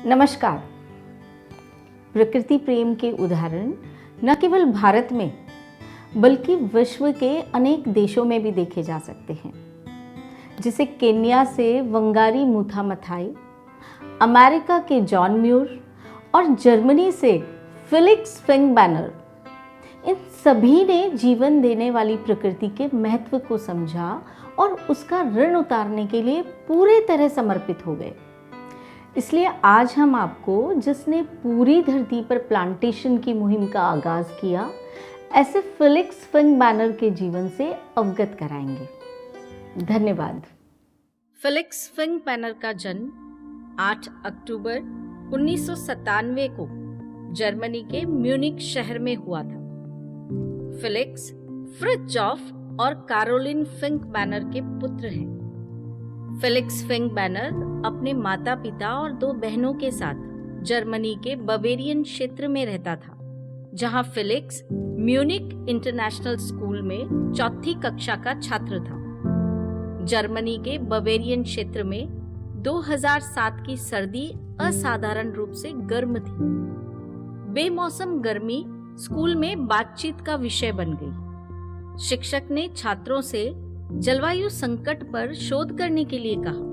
नमस्कार। प्रकृति प्रेम के उदाहरण न केवल भारत में बल्कि विश्व के अनेक देशों में भी देखे जा सकते हैं, जिसे केन्या से वंगारी मूथा मथाई, अमेरिका के जॉन म्यूर और जर्मनी से फेलिक्स फिंगबैनर, इन सभी ने जीवन देने वाली प्रकृति के महत्व को समझा और उसका ऋण उतारने के लिए पूरे तरह समर्पित हो गए। इसलिए आज हम आपको, जिसने पूरी धरती पर प्लांटेशन की मुहिम का आगाज किया, ऐसे फेलिक्स फिंगबैनर के जीवन से अवगत कराएंगे। धन्यवाद। फेलिक्स फिंगबैनर का जन्म 8 अक्टूबर 1997 को जर्मनी के म्यूनिक शहर में हुआ था। फेलिक्स फ्रिट्जॉफ और कैरोलिन फिंगबैनर के पुत्र हैं। फेलिक्स फिंगबैनर अपने माता पिता और 2 बहनों के साथ जर्मनी के बवेरियन क्षेत्र में रहता था, जहां फेलिक्स म्यूनिक इंटरनेशनल स्कूल में 4th कक्षा का छात्र था। जर्मनी के बवेरियन क्षेत्र में 2007 की सर्दी असाधारण रूप से गर्म थी। बेमौसम गर्मी स्कूल में बातचीत का विषय बन गई। शिक्षक ने छात्रों से जलवायु संकट पर शोध करने के लिए कहा।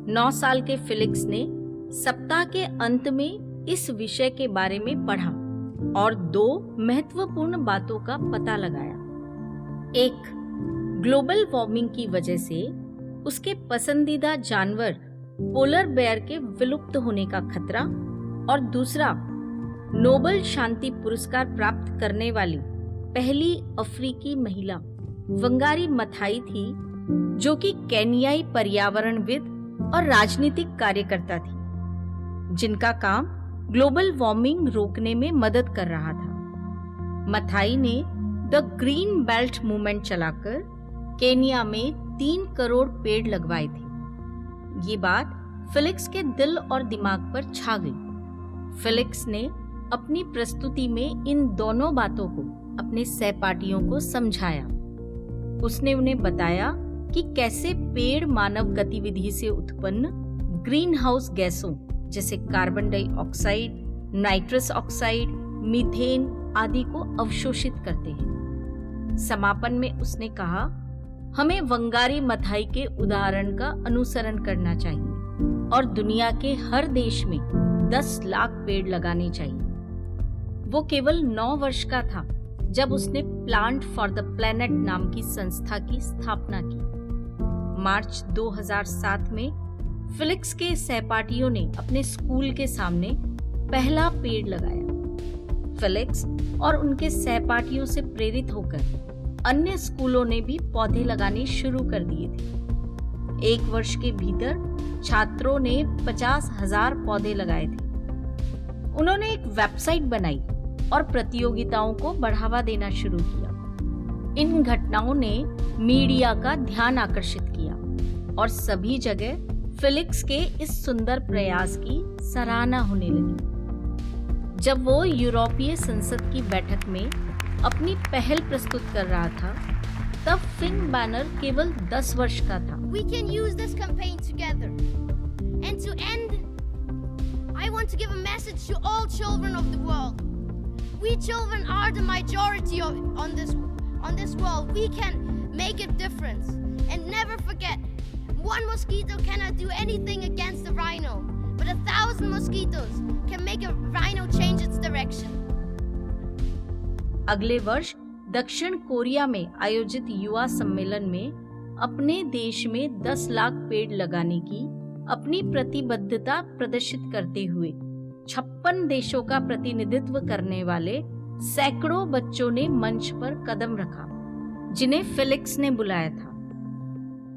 9 साल के फेलिक्स ने सप्ताह के अंत में इस विषय के बारे में पढ़ा और 2 महत्वपूर्ण बातों का पता लगाया। एक, ग्लोबल वार्मिंग की वजह से उसके पसंदीदा जानवर पोलर बेयर के विलुप्त होने का खतरा, और दूसरा, नोबेल शांति पुरस्कार प्राप्त करने वाली पहली अफ्रीकी महिला वंगारी मथाई थी, जो कि केन्याई पर्यावरणविद और राजनीतिक कार्यकर्ता थी, जिनका काम ग्लोबल वार्मिंग रोकने में मदद कर रहा था। मथाई ने द ग्रीन बेल्ट मूवमेंट चलाकर केन्या में 3 करोड़ पेड़ लगवाए थे। ये बात फेलिक्स के दिल और दिमाग पर छा गई। फेलिक्स ने अपनी प्रस्तुति में इन दोनों बातों को अपने सहपाठियों को समझाया। उसने उन्हें बताया कि कैसे पेड़ मानव गतिविधि से उत्पन्न ग्रीन हाउस गैसों जैसे carbon dioxide, nitrous oxide, methane आदि को अवशोषित करते हैं। समापन में उसने कहा, हमें वंगारी मथाई के उदाहरण का अनुसरण करना चाहिए और दुनिया के हर देश में 10 लाख पेड़ लगाने चाहिए। वो केवल 9 वर्ष का था जब उसने प्लांट फॉर द प्लेनेट नाम की संस्था की स्थापना की। मार्च 2007 में फेलिक्स के सहपाठियों ने अपने स्कूल के सामने पहला पेड़ लगाया। फेलिक्स और उनके सहपाठियों से प्रेरित होकर अन्य स्कूलों ने भी पौधे लगाने शुरू कर दिए थे। 1 वर्ष के भीतर छात्रों ने 50,000 पौधे लगाए थे। उन्होंने एक वेबसाइट बनाई और प्रतियोगिताओं को बढ़ावा देना शुरू किया। इन घटनाओं ने मीडिया का ध्यान आकर्षित किया और सभी जगह फेलिक्स के इस सुंदर प्रयास की सराहना होने लगी। जब वो यूरोपीय संसद की बैठक में अपनी पहल प्रस्तुत कर रहा था, तब फिंगबैनर केवल 10 वर्ष का था। We can use this campaign together. And to end, I want to give a message to all children of the world. We children are the majority on this world. We can make a difference. And never forget, one mosquito cannot do anything against the rhino, but 1,000 mosquitoes can make a rhino change its direction. अगले वर्ष दक्षिण Korea में आयोजित युवा सम्मेलन में अपने देश में 10 लाख पेड़ लगाने की अपनी प्रतिबद्धता प्रदर्शित करते हुए 56 देशों का प्रतिनिधित्व करने वाले सैकड़ों बच्चों ने मंच पर कदम रखा, जिन्हें फेलिक्स ने बुलाया था।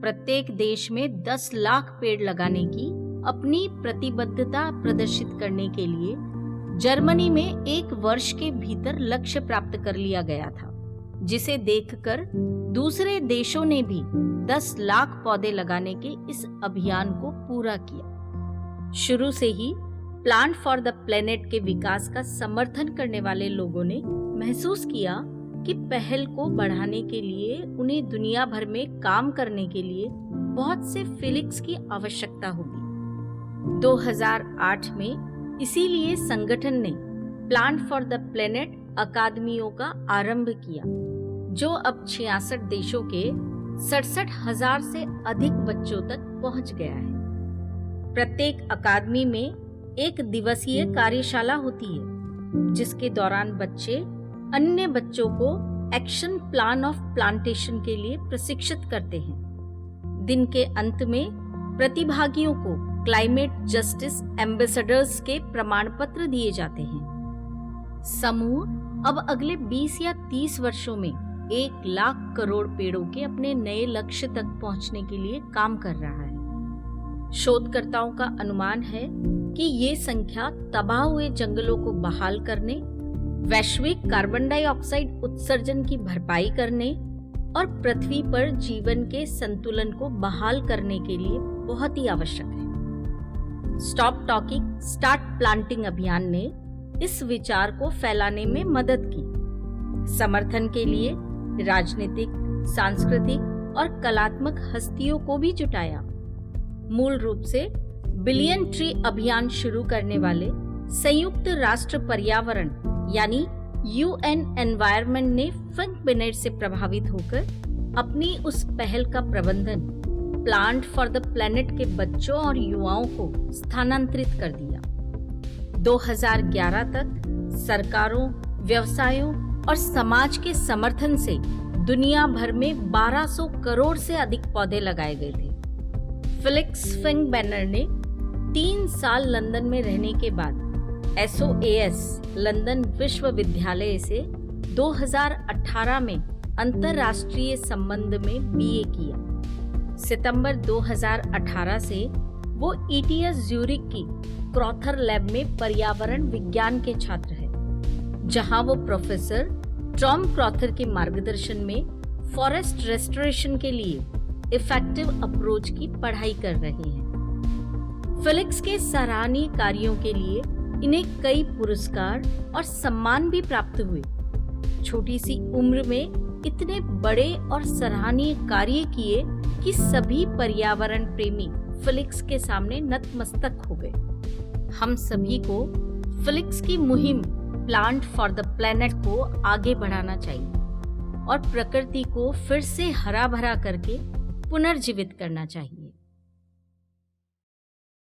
प्रत्येक देश में 10 लाख पेड़ लगाने की अपनी प्रतिबद्धता प्रदर्शित करने के लिए जर्मनी में 1 वर्ष के भीतर लक्ष्य प्राप्त कर लिया गया था, जिसे देखकर दूसरे देशों ने भी 10 लाख पौधे लगाने के इस अभियान को पूरा किया। शुरू से ही प्लांट फॉर द प्लेनेट के विकास का समर्थन करने वाले लोगों ने महसूस किया कि पहल को बढ़ाने के लिए उन्हें दुनिया भर में काम करने के लिए बहुत से फेलिक्स की आवश्यकता होगी। 2008 में इसीलिए संगठन ने प्लांट फॉर द प्लेनेट अकादमियों का आरंभ किया, जो अब 66 देशों के 67,000 से अधिक बच्चों तक पहुंच गया है। प्रत्येक अकादमी में एक दिवसीय कार्यशाला होती है, जिसके दौरान बच्चे अन्य बच्चों को एक्शन प्लान ऑफ प्लांटेशन के लिए प्रशिक्षित करते हैं। दिन के अंत में प्रतिभागियों को क्लाइमेट जस्टिस एम्बेसडर्स के प्रमाण पत्र दिए जाते हैं। समूह अब अगले 20 या 30 वर्षों में 1 लाख करोड़ पेड़ों के अपने नए लक्ष्य तक पहुंचने के लिए काम कर रहा है। शोधकर्ताओं का अनुमान है कि ये संख्या तबाह हुए जंगलों को बहाल करने, वैश्विक कार्बन डाइऑक्साइड उत्सर्जन की भरपाई करने और पृथ्वी पर जीवन के संतुलन को बहाल करने के लिए बहुत ही आवश्यक है। स्टॉप टॉकिंग स्टार्ट प्लांटिंग अभियान ने इस विचार को फैलाने में मदद की। समर्थन के लिए राजनीतिक, सांस्कृतिक और कलात्मक हस्तियों को भी जुटाया। मूल रूप से बिलियन ट्री अभियान शुरू करने वाले संयुक्त राष्ट्र पर्यावरण यानी UN एनवायरनमेंट ने फ्रैंक बेनेट से प्रभावित होकर अपनी उस पहल का प्रबंधन प्लांट फॉर द प्लेनेट के बच्चों और युवाओं को स्थानांतरित कर दिया। 2011 तक सरकारों, व्यवसायों और समाज के समर्थन से दुनिया भर में 1200 करोड़ से अधिक पौधे लगाए गए थे। फेलिक्स फिंगबेनर ने 3 साल लंदन में रहने के बाद SOAS लंदन विश्वविद्यालय से 2018 में अंतरराष्ट्रीय संबंध में BA किया। सितंबर 2018 से वो ETH ज्यूरिख की क्रॉथर लैब में पर्यावरण विज्ञान के छात्र हैं, जहां वो प्रोफेसर टॉम क्रॉथर के मार्गदर्शन में फॉरेस्ट रेस्टोरेशन के लिए इफेक्टिव अप्रोच की पढ़ाई कर रहे हैं। फेलिक्स के सराहनीय कार्यों के लिए इन्हें कई पुरस्कार और सम्मान भी प्राप्त हुए। छोटी सी उम्र में इतने बड़े और सराहनीय कार्य किए कि सभी पर्यावरण प्रेमी फेलिक्स के सामने नतमस्तक हो गए। हम सभी को फेलिक्स की मुहिम प्लांट फॉर द प्लेनेट को आगे बढ़ाना चाहिए और प्रकृति को फिर से हरा भरा करके पुनर्जीवित करना चाहिए।